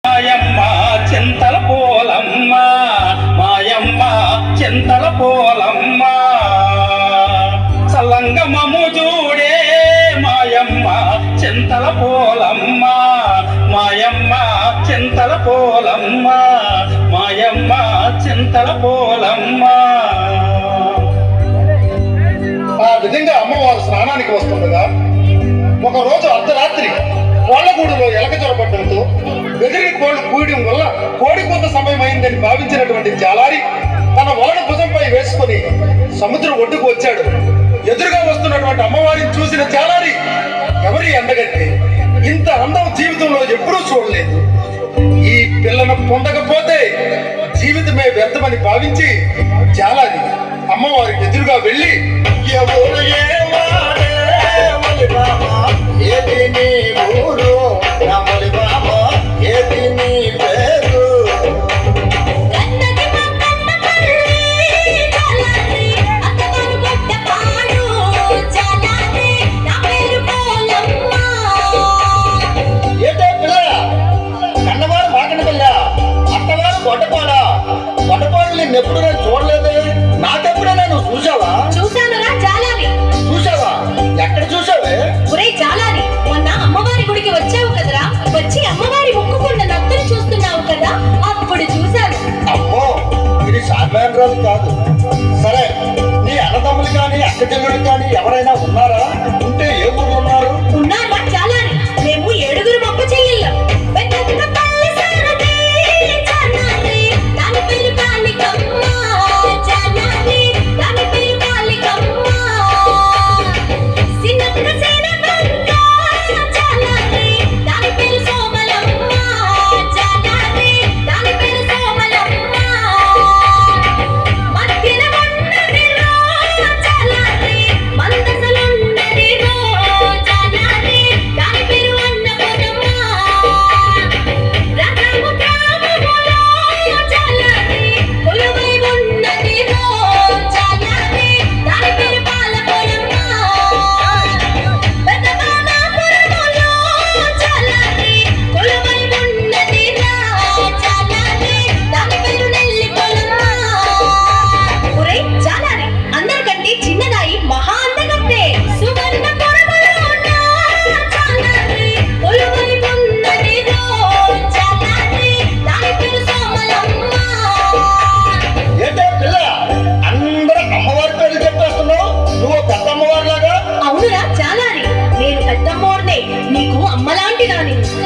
మాయమ్మ చింతల పోలమ్మ, మాయమ్మ చింతల పోలమ్మ, సల్లంగమము చూడే మాయమ్మ చింతల పోలమ్మ, మాయమ్మ చింతల పోలమ్మ, మాయమ్మ చింతల పోలమ్మ. ఆ విధంగా అమ్మవారు స్నానానికి వస్తుండగా ఒకరోజు అర్ధరాత్రి కోళ్లగూడులో ఎలక చొరబడ్డంతో బెదిరి కోళ్లు కూయడం వల్ల కోడి కొంత సమయం అయిందని భావించినటువంటి జాలారి తన వలను భుజంపై వేసుకొని సముద్రం ఒడ్డుకు వచ్చాడు. ఎదురుగా వస్తున్నటువంటి అమ్మవారిని చూసిన జాలారి ఎవరి అందగట్టి ఇంత అందం జీవితంలో ఎప్పుడూ చూడలేదు. ఈ పిల్లను పొందకపోతే జీవితమే వ్యర్థమని భావించి జాలారి అమ్మవారికి ఎదురుగా వెళ్ళి ఏది నీ ఊరు రాములి బామ, ఏది నీ పేరు? ఏటే పిల్ల, కన్నవారు మాకన పిల్ల, అత్తవారు గొడ్డపాడా. గొడ్డపాడు నిన్నెప్పుడు నేను చూడలేదే. నాకెప్పుడైనా నువ్వు చూసావా? చూసానురా జాలారి. చూసావా? ఎక్కడ చూసావే? ఒరే జాలారి, మొన్న అమ్మవారి గుడికి వచ్చావు కదరా, వచ్చి అమ్మవారి మొక్కుకున్న నత్తలు చూస్తున్నావు కదా, అప్పుడు చూశాను. అమ్మో, ఇది సాధారణ రోజు కాదు. సరే, నీ అన్నదమ్ములు కానీ అక్క చెల్లెలు కానీ ఎవరైనా ఉన్నారా? ఉంటే ఏ ఊరు ఉన్నారు? ఉన్నారా జాలారి? మేము 7 మొక్క చెల్లెళ్ళం.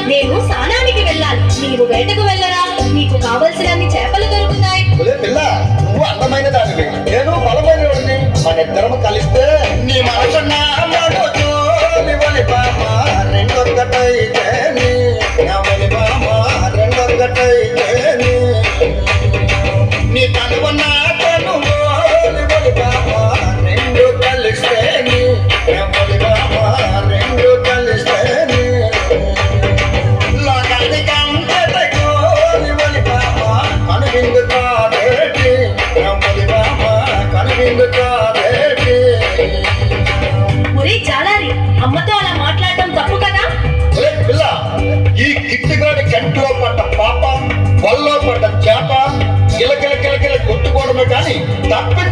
నేను స్నానానికి వెళ్ళాలి, నీవు వేటకు వెళ్ళరా? నీకు కావలసినన్ని చేపలు దొరుకుతాయి. పిల్ల, నువ్వు అందమైన దానివి, నేను బలమైన వాడిని. మన ఇద్దరం కలిస్తే నీ మనసు నా మనసు రెండొక్కటైతేని, రెండొక్కటైతేని, నీ తనువు నా తనువు రెండు కలిస్తేని, రెండు కలిస్తేని, ఒరే జాలారి, అమ్మతో అలా మాట్లాడటం తప్పు కదా? పిల్ల, ఈ గిట్టుగాడి కంటిలో పడ్డ పాప, వల్లో పడ్డ చేప కిలకిల కిలకిల కొట్టుకోవడమే కానీ తప్పిన